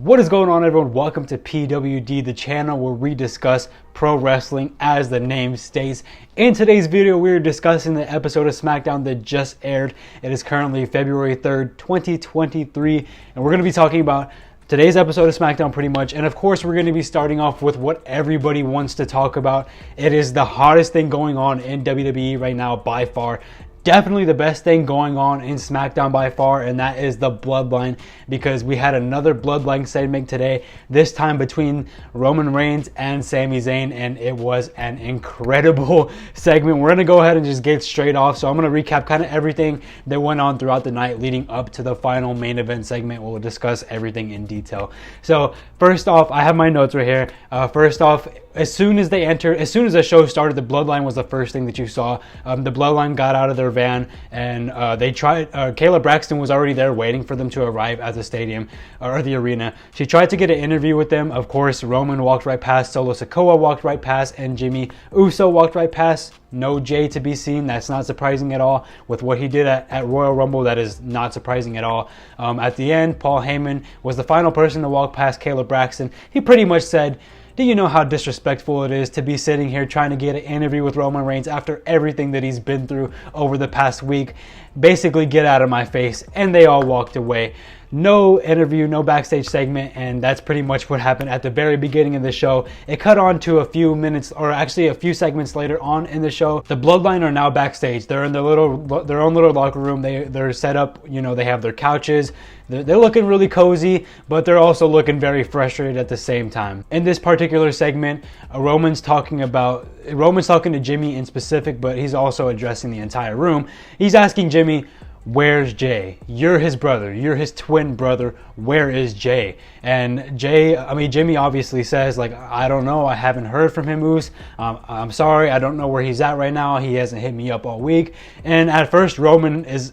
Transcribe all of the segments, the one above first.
What is going on, everyone? Welcome to PWD, the channel where we discuss pro wrestling as the name states. In today's video, we're discussing the episode of SmackDown that just aired. It is currently February 3rd, 2023, and we're going to be talking about today's episode of SmackDown pretty much. And of course, we're going to be starting off with what everybody wants to talk about. It is the hottest thing going on in WWE right now by far. Definitely the best thing going on in SmackDown by far, and that is the Bloodline, because we had another Bloodline segment today, this time between Roman Reigns and Sami Zayn, and it was an incredible segment. We're going to go ahead and just get straight off, so I'm going to recap kind of everything that went on throughout the night leading up to the final main event segment. We'll discuss everything in detail. So first off, I have my notes right here. First off, as soon as the show started, the Bloodline was the first thing that you saw. The Bloodline got out of their van, and they tried. Kayla Braxton was already there waiting for them to arrive at the stadium or the arena. She tried to get an interview with them. Of course, Roman walked right past, Solo Sikoa walked right past, and Jimmy Uso walked right past. No Jay to be seen. That's not surprising at all. With what he did at Royal Rumble, that is not surprising at all. At the end, Paul Heyman was the final person to walk past Kayla Braxton. He pretty much said, "Do you know how disrespectful it is to be sitting here trying to get an interview with Roman Reigns after everything that he's been through over the past week? Basically, get out of my face." And they all walked away. No interview, no backstage segment, and that's pretty much what happened at the very beginning of the show. It cut on to a few minutes, or actually a few segments later on in the show. The Bloodline are now backstage. They're in their own little locker room. They're set up. You know, they have their couches. They're looking really cozy, but they're also looking very frustrated at the same time. In this particular segment, Roman's talking to Jimmy in specific, but he's also addressing the entire room. He's asking Jimmy, "Where's Jay? You're his brother. You're his twin brother. Where is Jay?" And Jimmy obviously says, like, "I don't know. I haven't heard from him, Moose. I'm sorry. I don't know where he's at right now. He hasn't hit me up all week." And at first, Roman he's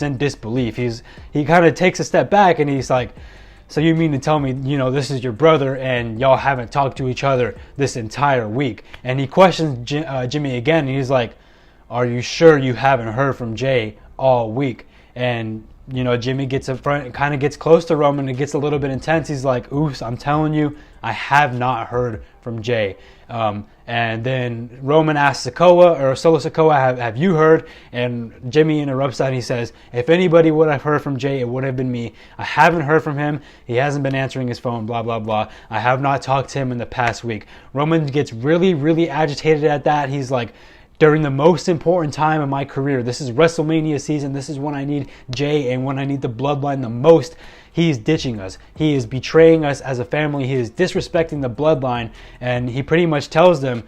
in disbelief. He kind of takes a step back and he's like, "So you mean to tell me, you know, this is your brother and y'all haven't talked to each other this entire week?" And he questions Jimmy again, and he's like, "Are you sure you haven't heard from Jay all week?" And you know, Jimmy gets up front and kind of gets close to Roman. It gets a little bit intense. He's like, "Oops, I'm telling you, I have not heard from Jay." And then Roman asks Sikoa, or Solo Sikoa, have you heard? And Jimmy interrupts that and he says, "If anybody would have heard from Jay, it would have been me. I haven't heard from him. He hasn't been answering his phone, blah, blah, blah. I have not talked to him in the past week." Roman gets really, really agitated at that. He's like, "During the most important time of my career, this is WrestleMania season, this is when I need Jay and when I need the Bloodline the most, he's ditching us. He is betraying us as a family. He is disrespecting the Bloodline." And he pretty much tells them,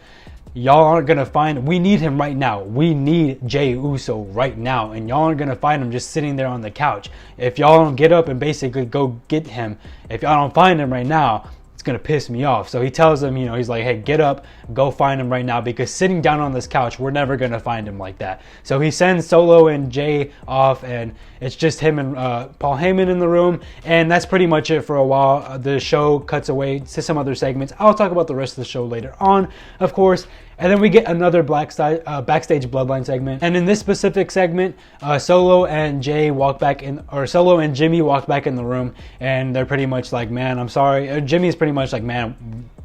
"Y'all aren't going to find, we need him right now. We need Jay Uso right now. And y'all aren't going to find him just sitting there on the couch. If y'all don't get up and basically go get him, if y'all don't find him right now, gonna piss me off." So he tells them, you know, he's like, "Hey, get up, go find him right now, because sitting down on this couch, we're never gonna find him like that." So he sends Solo and Jay off, and it's just him and Paul Heyman in the room, and that's pretty much it for a while. The show cuts away to some other segments. I'll talk about the rest of the show later on, of course. And then we get another backstage Bloodline segment. And in this specific segment, Solo and Jimmy walked back in the room, and they're pretty much like, "Man, I'm sorry." Jimmy's pretty much like, "Man,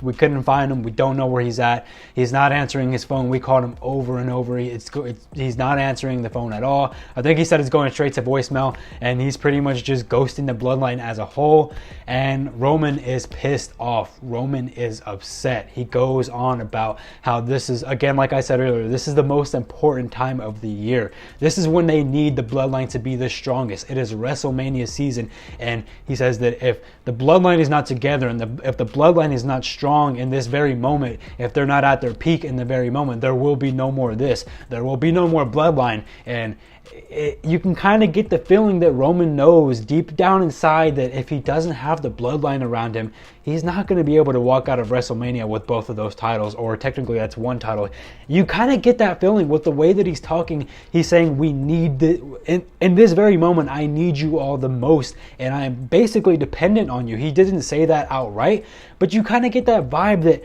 we couldn't find him. We don't know where he's at. He's not answering his phone. We called him over and over. He's not answering the phone at all. I think he said it's going straight to voicemail, and he's pretty much just ghosting the Bloodline as a whole." And Roman is pissed off. Roman is upset. He goes on about how this is, again, like I said earlier, this is the most important time of the year. This is when they need the Bloodline to be the strongest. It is WrestleMania season, and he says that if the Bloodline is not together and if the Bloodline is not strong in this very moment, if they're not at their peak in the very moment, there will be no more of this. There will be no more Bloodline. And you can kind of get the feeling that Roman knows deep down inside that if he doesn't have the Bloodline around him, he's not going to be able to walk out of WrestleMania with both of those titles, or technically that's one title. You kind of get that feeling with the way that he's talking. He's saying, "We need in this very moment, I need you all the most, and I'm basically dependent on you." He didn't say that outright, but you kind of get that vibe that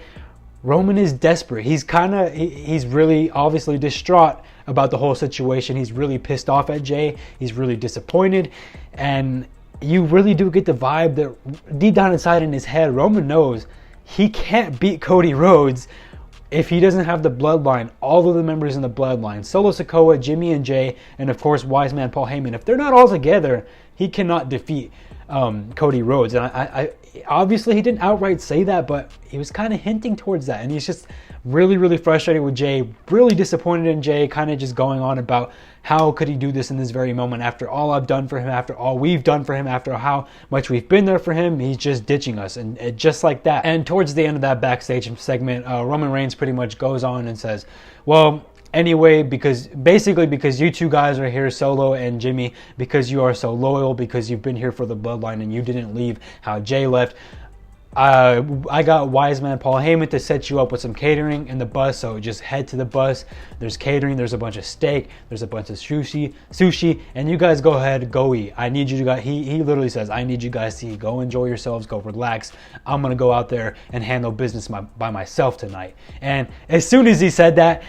Roman is desperate. He's really obviously distraught about the whole situation. He's really pissed off at Jay. He's really disappointed, and you really do get the vibe that deep down inside in his head, Roman knows he can't beat Cody Rhodes if he doesn't have the bloodline, all of the members in the bloodline, Solo Sikoa, Jimmy and Jay, and of course Wise Man Paul Heyman. If they're not all together, he cannot defeat Cody Rhodes. And I obviously he didn't outright say that, but he was kind of hinting towards that. And he's just really, really frustrated with Jay, really disappointed in Jay, kind of just going on about how could he do this in this very moment after all I've done for him, after all we've done for him, after how much we've been there for him. He's just ditching us, and just like that. And towards the end of that backstage segment, Roman Reigns pretty much goes on and says, well, anyway, because you two guys are here, Solo and Jimmy, because you are so loyal, because you've been here for the bloodline and you didn't leave how Jay left, I got Wise Man Paul Heyman to set you up with some catering in the bus, so just head to the bus. There's catering, there's a bunch of steak, there's a bunch of sushi, and you guys go ahead, go eat. I need you to go, he literally says, I need you guys to eat. Go enjoy yourselves, go relax. I'm going to go out there and handle business by myself tonight. And as soon as he said that,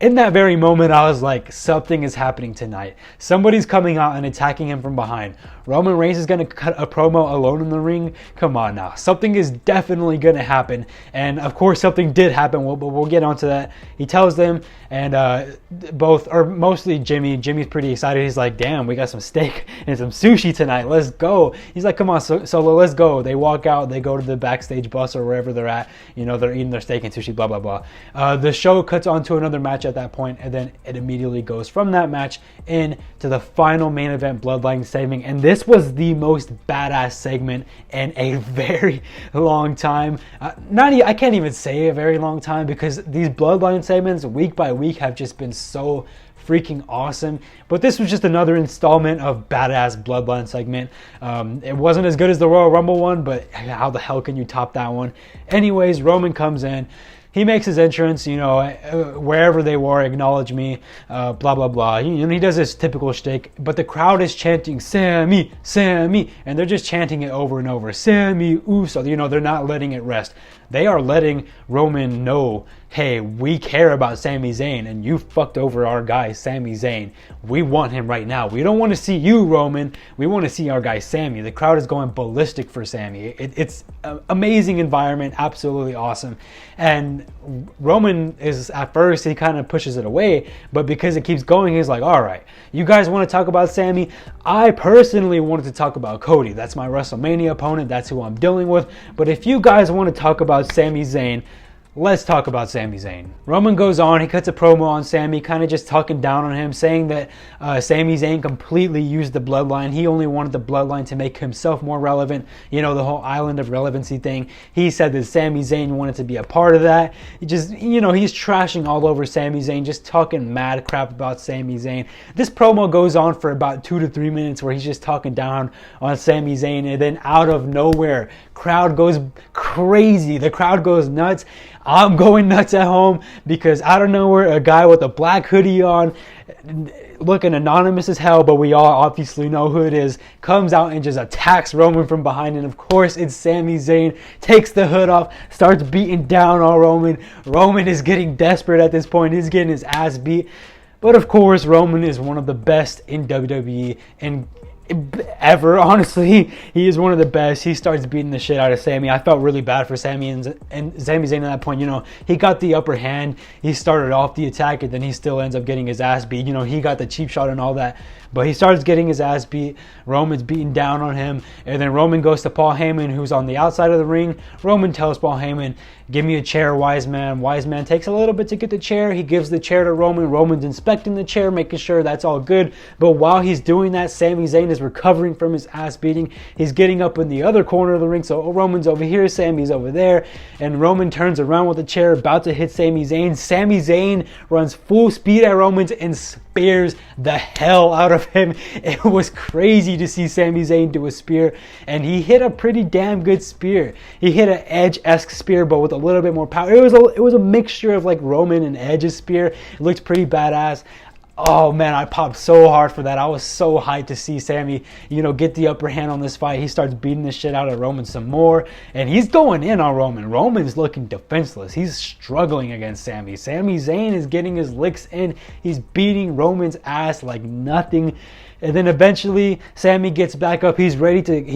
in that very moment, I was like, something is happening tonight. Somebody's coming out and attacking him from behind. Roman Reigns is going to cut a promo alone in the ring. Come on now. Something is definitely going to happen. And of course, something did happen, but we'll get onto that. He tells them, and mostly Jimmy's pretty excited. He's like, damn, we got some steak and some sushi tonight. Let's go. He's like, come on, Solo, let's go. They walk out. They go to the backstage bus or wherever they're at. You know, they're eating their steak and sushi, blah, blah, blah. The show cuts on to another match at that point, and then it immediately goes from that match into the final main event Bloodline segment. And this was the most badass segment in a very long time. I can't even say a very long time, because these Bloodline segments week by week have just been so freaking awesome. But this was just another installment of badass Bloodline segment. It wasn't as good as the Royal Rumble one, but how the hell can you top that one? Anyways, Roman comes in. He makes his entrance, you know, wherever they were, acknowledge me, blah, blah, blah. He does his typical shtick, but the crowd is chanting, Sammy, Sammy, and they're just chanting it over and over, Sammy Uso. You know, they're not letting it rest. They are letting Roman know, hey, we care about Sami Zayn, and you fucked over our guy, Sami Zayn. We want him right now. We don't want to see you, Roman. We want to see our guy, Sami. The crowd is going ballistic for Sami. It's an amazing environment, absolutely awesome. And Roman is, at first, he kind of pushes it away, but because it keeps going, he's like, all right, you guys want to talk about Sami? I personally wanted to talk about Cody. That's my WrestleMania opponent. That's who I'm dealing with. But if you guys want to talk about Sami Zayn, let's talk about Sami Zayn. Roman goes on, he cuts a promo on Sami, kind of just talking down on him, saying that Sami Zayn completely used the bloodline. He only wanted the bloodline to make himself more relevant. You know, the whole island of relevancy thing. He said that Sami Zayn wanted to be a part of that. He just, you know, he's trashing all over Sami Zayn, just talking mad crap about Sami Zayn. This promo goes on for about 2 to 3 minutes where he's just talking down on Sami Zayn, and then out of nowhere, crowd goes crazy. The crowd goes nuts. I'm going nuts at home because out of nowhere, a guy with a black hoodie on, looking anonymous as hell, but we all obviously know who it is, comes out and just attacks Roman from behind. And of course, it's Sami Zayn. Takes the hood off, starts beating down on Roman. Roman is getting desperate at this point. He's getting his ass beat. But of course, Roman is one of the best in WWE and ever. Honestly, he is one of the best. He starts beating the shit out of Sami. I felt really bad for Sami and Sami Zayn at that point. You know, he got the upper hand. He started off the attack, and then he still ends up getting his ass beat. You know, he got the cheap shot and all that, but he starts getting his ass beat. Roman's beating down on him, and then Roman goes to Paul Heyman, who's on the outside of the ring. Roman tells Paul Heyman, give me a chair, Wise Man. Wise Man takes a little bit to get the chair. He gives the chair to Roman. Roman's inspecting the chair, making sure that's all good. But while he's doing that, Sami Zayn is recovering from his ass beating. He's getting up in the other corner of the ring. So Roman's over here, Sami's over there. And Roman turns around with the chair, about to hit Sami Zayn. Sami Zayn runs full speed at Roman and spears the hell out of him. It was crazy to see Sami Zayn do a spear. And he hit a pretty damn good spear. He hit an Edge-esque spear, but with a little bit more power. It was a mixture of like Roman and Edge's spear. It looked pretty badass. Oh man, I popped so hard for that. I was so hyped to see Sami, you know, get the upper hand on this fight. He starts beating the shit out of Roman some more, and he's going in on Roman. Roman's looking defenseless. He's struggling against Sami. Sami Zayn is getting his licks in. He's beating Roman's ass like nothing. And then eventually Sami gets back up. He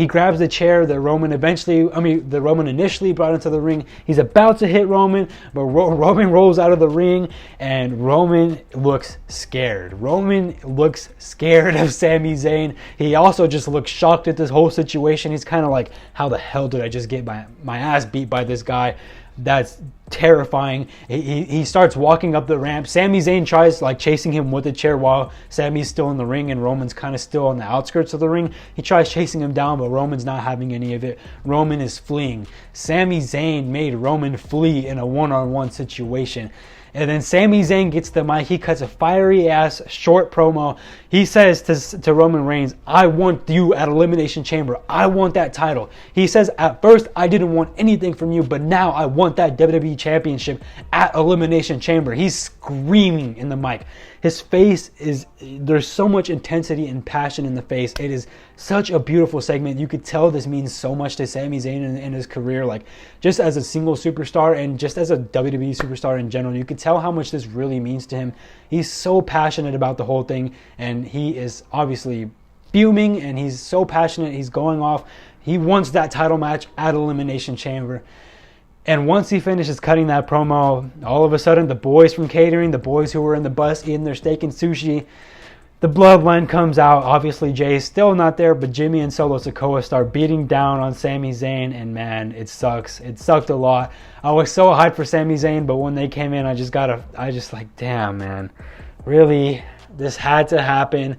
grabs the chair that Roman initially brought into the ring. He's about to hit Roman, but Roman rolls out of the ring, and Roman looks scared. Roman looks scared of Sami Zayn. He also just looks shocked at this whole situation. He's kind of like, how the hell did I just get my ass beat by this guy? That's terrifying. He starts walking up the ramp. Sami Zayn tries like chasing him with the chair while Sami's still in the ring and Roman's kind of still on the outskirts of the ring. He tries chasing him down, but Roman's not having any of it. Roman is fleeing. Sami Zayn made Roman flee in a one-on-one situation. And then Sami Zayn gets the mic. He cuts a fiery-ass short promo. He says to Roman Reigns, I want you at Elimination Chamber. I want that title. He says, at first, I didn't want anything from you, but now I want that WWE Championship at Elimination Chamber. He's screaming in the mic. His face there's so much intensity and passion in the face. It is such a beautiful segment. You could tell this means so much to Sami Zayn in his career, like just as a single superstar and just as a WWE superstar in general. You could tell how much this really means to him. He's so passionate about the whole thing, and he is obviously fuming, and he's so passionate. He's going off. He wants that title match at Elimination Chamber. And once he finishes cutting that promo, all of a sudden the boys from catering, the boys who were in the bus eating their steak and sushi, the Bloodline comes out. Obviously Jay's still not there, but Jimmy and Solo Sikoa start beating down on Sami Zayn, and man, it sucks. It sucked a lot. I was so hyped for Sami Zayn, but when they came in, I just like, damn, man, really, this had to happen.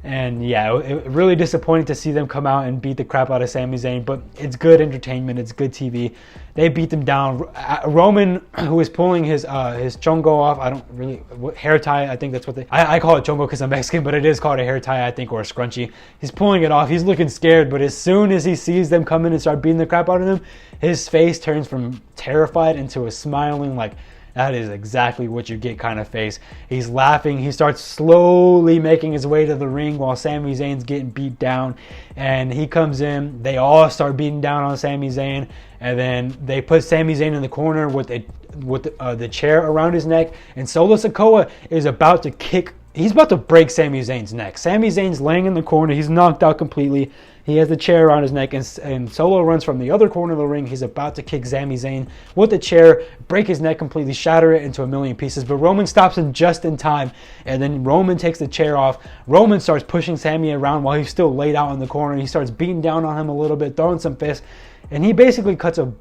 And yeah, it really disappointing to see them come out and beat the crap out of Sami Zayn, but it's good entertainment, it's good TV. They beat them down. Roman, who is pulling his chongo off, hair tie, I think that's what I call it chongo because I'm Mexican, but it is called a hair tie, I think, or a scrunchie. He's pulling it off, he's looking scared, but as soon as he sees them come in and start beating the crap out of him, his face turns from terrified into a smiling, like, that is exactly what you get kind of face. He's laughing. He starts slowly making his way to the ring while Sami Zayn's getting beat down. And he comes in. They all start beating down on Sami Zayn. And then they put Sami Zayn in the corner with the chair around his neck. And Solo Sikoa is about to kick. He's about to break Sami Zayn's neck. Sami Zayn's laying in the corner. He's knocked out completely. He has the chair around his neck, and Solo runs from the other corner of the ring. He's about to kick Sami Zayn with the chair, break his neck completely, shatter it into a million pieces. But Roman stops him just in time, and then Roman takes the chair off. Roman starts pushing Sami around while he's still laid out in the corner. He starts beating down on him a little bit, throwing some fists, and he basically cuts a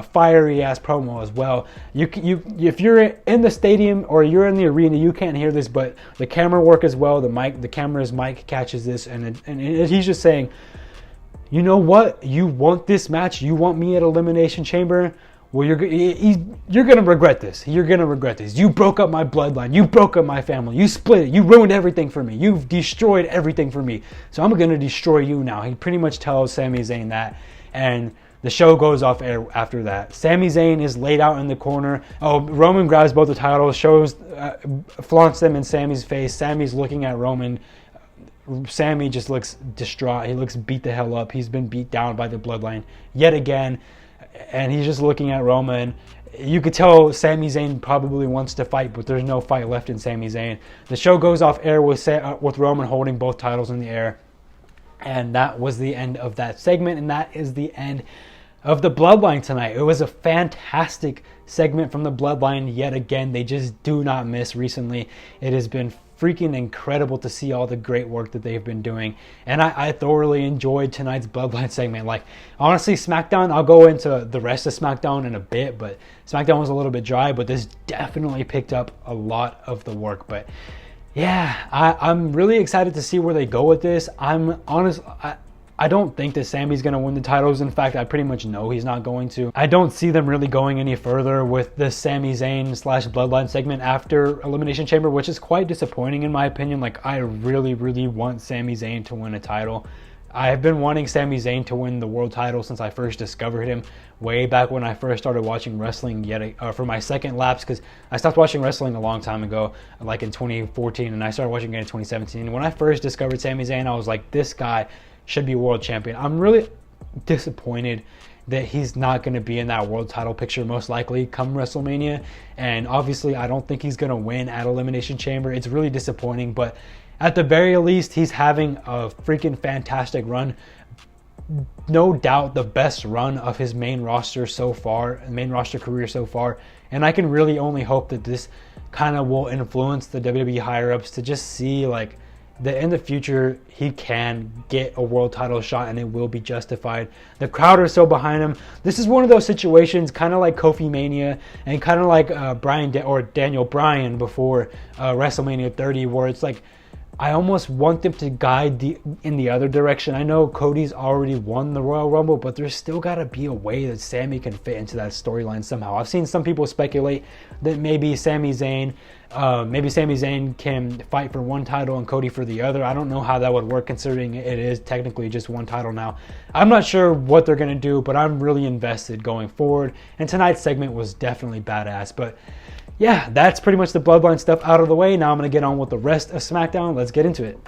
fiery ass promo as well. If you're in the stadium or you're in the arena, you can't hear this, but the camera work as well. The camera's mic catches this, and he's just saying, you know what? You want this match? You want me at Elimination Chamber? Well, you're gonna regret this. You're gonna regret this. You broke up my bloodline. You broke up my family. You split it. You ruined everything for me. You've destroyed everything for me. So I'm gonna destroy you now. He pretty much tells Sami Zayn that, and the show goes off air after that. Sami Zayn is laid out in the corner. Roman grabs both the titles, flaunts them in Sami's face. Sami's looking at Roman. Sami just looks distraught. He looks beat the hell up. He's been beat down by the Bloodline yet again, and he's just looking at Roman. You could tell Sami Zayn probably wants to fight, but there's no fight left in Sami Zayn. The show goes off air with Roman holding both titles in the air. And that was the end of that segment, and that is the end of the Bloodline tonight. It was a fantastic segment from the Bloodline yet again. They just do not miss recently. It has been freaking incredible to see all the great work that they've been doing, and I thoroughly enjoyed tonight's Bloodline segment. Like, honestly, SmackDown, I'll go into the rest of SmackDown in a bit, but SmackDown was a little bit dry, but this definitely picked up a lot of the work. But yeah, I'm really excited to see where they go with this. I'm honest. I don't think that Sami's going to win the titles. In fact, I pretty much know he's not going to. I don't see them really going any further with the Sami Zayn / Bloodline segment after Elimination Chamber, which is quite disappointing in my opinion. Like, I really, really want Sami Zayn to win a title. I have been wanting Sami Zayn to win the world title since I first discovered him, way back when I first started watching wrestling for my second lapse, because I stopped watching wrestling a long time ago, like in 2014, and I started watching again in 2017. When I first discovered Sami Zayn, I was like, this guy should be world champion. I'm really disappointed that he's not going to be in that world title picture most likely come WrestleMania, and obviously I don't think he's going to win at Elimination Chamber. It's really disappointing, but at the very least, he's having a freaking fantastic run. No doubt the best run of his main roster career so far. And I can really only hope that this kind of will influence the WWE higher ups to just see like that in the future he can get a world title shot and it will be justified. The crowd are so behind him. This is one of those situations kind of like Kofi Mania and kind of like Daniel Bryan before WrestleMania 30, where it's like I almost want them to guide in the other direction. I know Cody's already won the Royal Rumble, but there's still got to be a way that Sami can fit into that storyline somehow. I've seen some people speculate that maybe Sami Zayn can fight for one title and Cody for the other. I don't know how that would work, considering it is technically just one title now. I'm not sure what they're going to do, but I'm really invested going forward. And tonight's segment was definitely badass. But yeah, that's pretty much the Bloodline stuff out of the way. Now I'm going to get on with the rest of SmackDown. Let's get into it.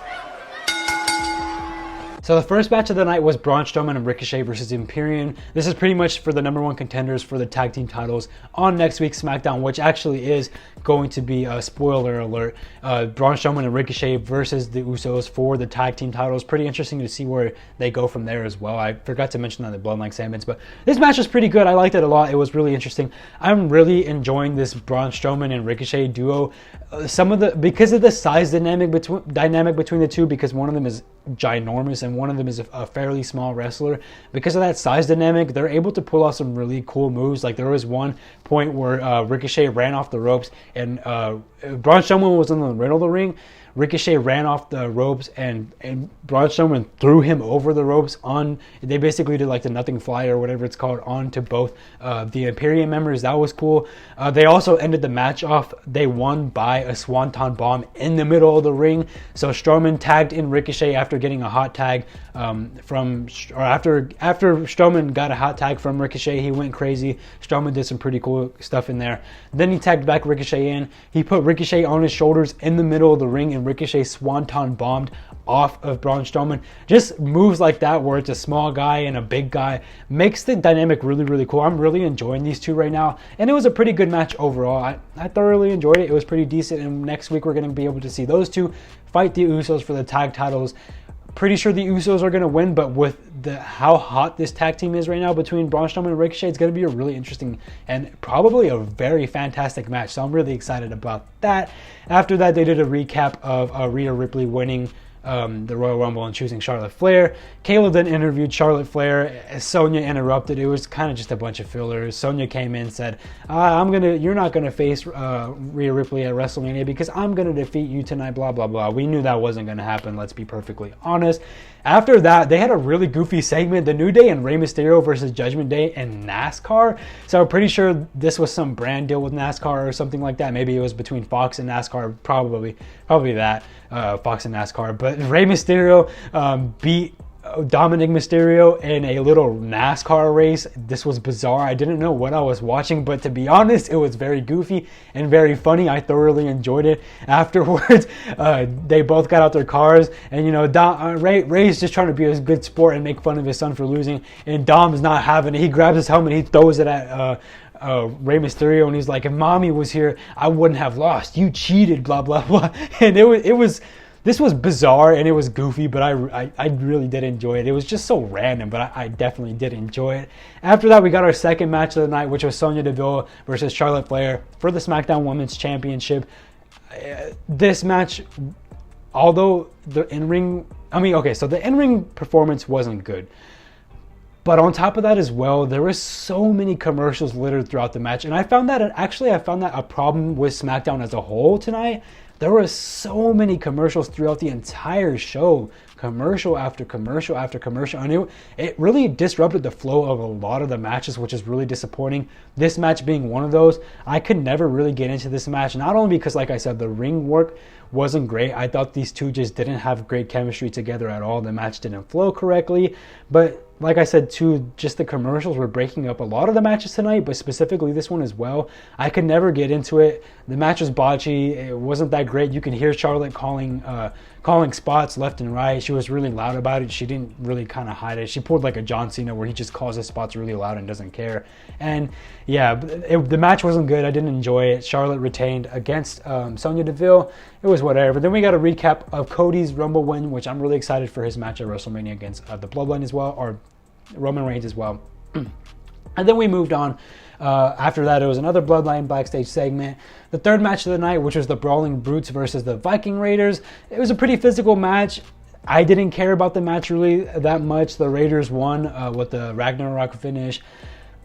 So the first match of the night was Braun Strowman and Ricochet versus Imperium. This is pretty much for the #1 contenders for the tag team titles on next week's SmackDown, which actually is going to be a spoiler alert. Braun Strowman and Ricochet versus the Usos for the tag team titles. Pretty interesting to see where they go from there as well. I forgot to mention that in the Bloodline Segments, but this match was pretty good. I liked it a lot. It was really interesting. I'm really enjoying this Braun Strowman and Ricochet duo. Because of the size dynamic between the two, because one of them is ginormous and one of them is a fairly small wrestler. Because of that size dynamic, they're able to pull off some really cool moves. Like there was one point where Ricochet ran off the ropes and Braun Strowman was in the middle of the ring. Ricochet ran off the ropes and Braun Strowman threw him over the ropes they basically did like the nothing fly or whatever it's called onto both the Imperium members. That was cool. They also ended the match off. They won by a swanton bomb in the middle of the ring. So Strowman tagged in Ricochet after getting a hot tag after Strowman got a hot tag from Ricochet. He went crazy. Strowman did some pretty cool stuff in there. Then he tagged back Ricochet in. He put Ricochet on his shoulders in the middle of the ring, and Ricochet swanton bombed off of Braun Strowman. Just moves like that where it's a small guy and a big guy makes the dynamic really, really cool. I'm really enjoying these two right now, and it was a pretty good match overall. I thoroughly enjoyed it. It was pretty decent, and next week we're going to be able to see those two fight the Usos for the tag titles. Pretty sure the Usos are going to win, but with how hot this tag team is right now between Braun Strowman and Ricochet, it's going to be a really interesting and probably a very fantastic match. So I'm really excited about that. After that, they did a recap of Rhea Ripley winning the Royal Rumble and choosing Charlotte Flair. Kayla then interviewed Charlotte Flair. Sonya interrupted. It was kind of just a bunch of fillers. Sonya came in and said, you're not gonna face Rhea Ripley at WrestleMania because I'm gonna defeat you tonight, blah blah blah. We knew that wasn't gonna happen, let's be perfectly honest. After that, they had a really goofy segment, The New Day and Rey Mysterio versus Judgment Day in NASCAR. So I'm pretty sure this was some brand deal with NASCAR or something like that. Maybe it was between Fox and NASCAR, probably that, Fox and NASCAR. But Rey Mysterio beat Dominic Mysterio in a little NASCAR race. This was bizarre. I didn't know what I was watching, but to be honest, it was very goofy and very funny. I thoroughly enjoyed it. Afterwards, they both got out their cars, and Rey's just trying to be a good sport and make fun of his son for losing, and Dom's not having it. He grabs his helmet, he throws it at Rey Mysterio, and he's like, if mommy was here, I wouldn't have lost. You cheated, blah blah blah. And this was bizarre and it was goofy, but I really did enjoy it. It was just so random, but I definitely did enjoy it. After that, we got our second match of the night, which was Sonya Deville versus Charlotte Flair for the SmackDown Women's Championship. This match, although the in-ring performance wasn't good. But on top of that as well, there were so many commercials littered throughout the match. And I found that a problem with SmackDown as a whole tonight. There were so many commercials throughout the entire show. Commercial after commercial after commercial. And it really disrupted the flow of a lot of the matches, which is really disappointing. This match being one of those. I could never really get into this match. Not only because, like I said, the ring work wasn't great. I thought these two just didn't have great chemistry together at all. The match didn't flow correctly. But like I said too, just the commercials were breaking up a lot of the matches tonight, but specifically this one as well. I could never get into it. The match was botchy. It wasn't that great. You can hear Charlotte calling calling spots left and right. She was really loud about it. She didn't really kind of hide it. She pulled like a John Cena where he just calls his spots really loud and doesn't care. And yeah, the match wasn't good. I didn't enjoy it. Charlotte retained against Sonya Deville. It was whatever. Then we got a recap of Cody's Rumble win, which I'm really excited for his match at WrestleMania against the Bloodline as well, or Roman Reigns as well. And then we moved on. After that, it was another Bloodline backstage segment. The third match of the night, which was the Brawling Brutes versus the Viking Raiders. It was a pretty physical match. I didn't care about the match really that much. The Raiders won with the Ragnarok finish.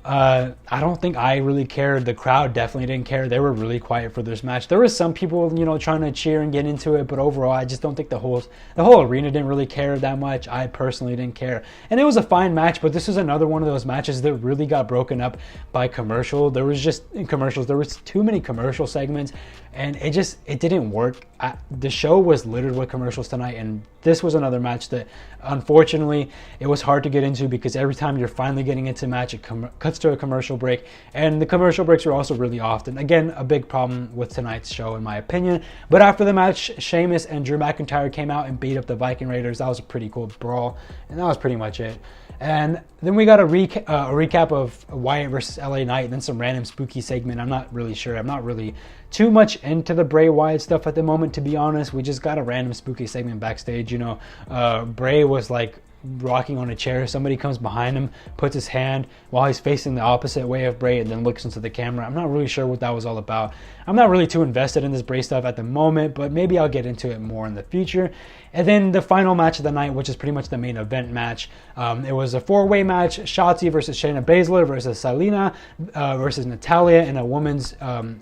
I don't think I really cared. The crowd definitely didn't care. They were really quiet for this match. There were some people, you know, trying to cheer and get into it, but overall, I just don't think the whole arena didn't really care that much. I personally didn't care, and it was a fine match. But this is another one of those matches that really got broken up by commercial. There was just commercials. There was too many commercial segments, and it didn't work. The show was littered with commercials tonight, and this was another match that, unfortunately, it was hard to get into because every time you're finally getting into a match, it cuts to a commercial break, and the commercial breaks are also really often. Again, a big problem with tonight's show, in my opinion. But after the match, Sheamus and Drew McIntyre came out and beat up the Viking Raiders. That was a pretty cool brawl, and that was pretty much it. And then we got a recap of Wyatt versus LA Knight, and then some random spooky segment. I'm not really sure. I'm not really too much into the Bray Wyatt stuff at the moment, to be honest. We just got a random spooky segment backstage. You know, Bray was like rocking on a chair. Somebody comes behind him, puts his hand while he's facing the opposite way of Bray, and then looks into the camera. I'm not really sure what that was all about. I'm not really too invested in this Bray stuff at the moment, but maybe I'll get into it more in the future. And then the final match of the night, which is pretty much the main event match. It was a four-way match: Shotzi versus Shayna Baszler versus Selena versus Natalya in a women's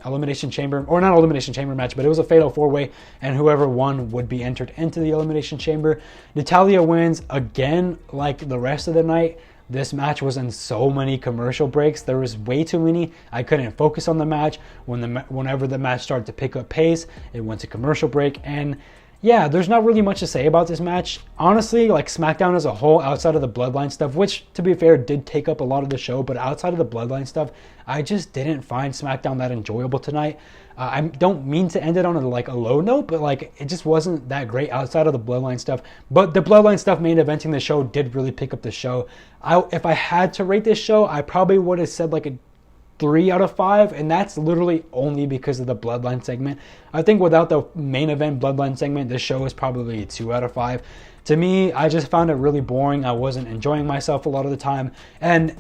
elimination chamber, or not elimination chamber match, but it was a fatal four-way, and whoever won would be entered into the elimination chamber. Natalya wins again, like the rest of the night. This match was in so many commercial breaks. There was way too many. I couldn't focus on the match. Whenever the match started to pick up pace, it went to commercial break. And yeah, there's not really much to say about this match. Honestly, like SmackDown as a whole, outside of the Bloodline stuff, which, to be fair, did take up a lot of the show, but outside of the Bloodline stuff, I just didn't find SmackDown that enjoyable tonight. I don't mean to end it on a low note, but like it just wasn't that great outside of the Bloodline stuff. But the Bloodline stuff main eventing the show did really pick up the show. If I had to rate this show, I probably would have said like a 3 out of 5, and that's literally only because of the Bloodline segment. I think without the main event Bloodline segment, this show is probably a 2 out of 5. To me, I just found it really boring. I wasn't enjoying myself a lot of the time, and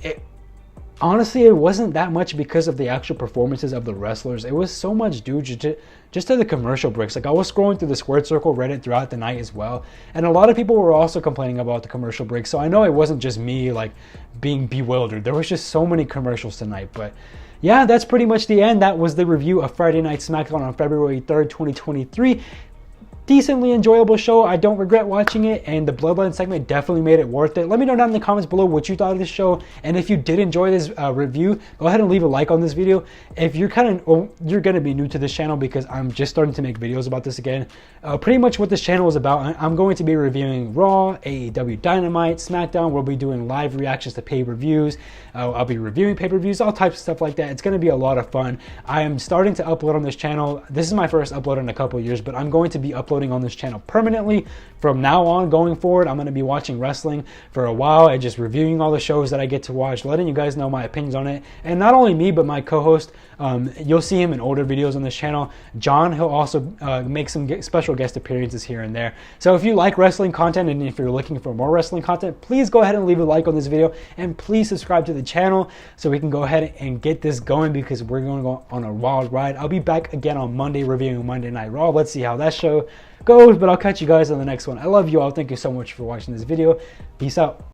honestly, it wasn't that much because of the actual performances of the wrestlers. It was so much due just to the commercial breaks. Like, I was scrolling through the Squared Circle Reddit throughout the night as well, and a lot of people were also complaining about the commercial breaks. So I know it wasn't just me like being bewildered. There was just so many commercials tonight. But yeah, that's pretty much the end. That was the review of Friday Night SmackDown on February 3rd, 2023. Decently enjoyable show. I don't regret watching it, and the Bloodline segment definitely made it worth it. Let me know down in the comments below what you thought of this show, and if you did enjoy this review, go ahead and leave a like on this video. If you're you're gonna be new to this channel, because I'm just starting to make videos about this again. Pretty much what this channel is about, I'm going to be reviewing Raw, AEW Dynamite, SmackDown. We'll be doing live reactions to pay-per-views. I'll be reviewing pay-per-views, all types of stuff like that. It's going to be a lot of fun. I am starting to upload on this channel. This is my first upload in a couple of years, but I'm going to be uploading on this channel permanently. From now on, going forward, I'm going to be watching wrestling for a while and just reviewing all the shows that I get to watch, letting you guys know my opinions on it. And not only me, but my co-host, you'll see him in older videos on this channel. John, he'll also make some special guest appearances here and there. So if you like wrestling content, and if you're looking for more wrestling content, please go ahead and leave a like on this video, and please subscribe to the channel so we can go ahead and get this going, because we're going to go on a wild ride. I'll be back again on Monday reviewing Monday Night Raw. Let's see how that show goes, but I'll catch you guys on the next one. I love you all. Thank you so much for watching this video. Peace out.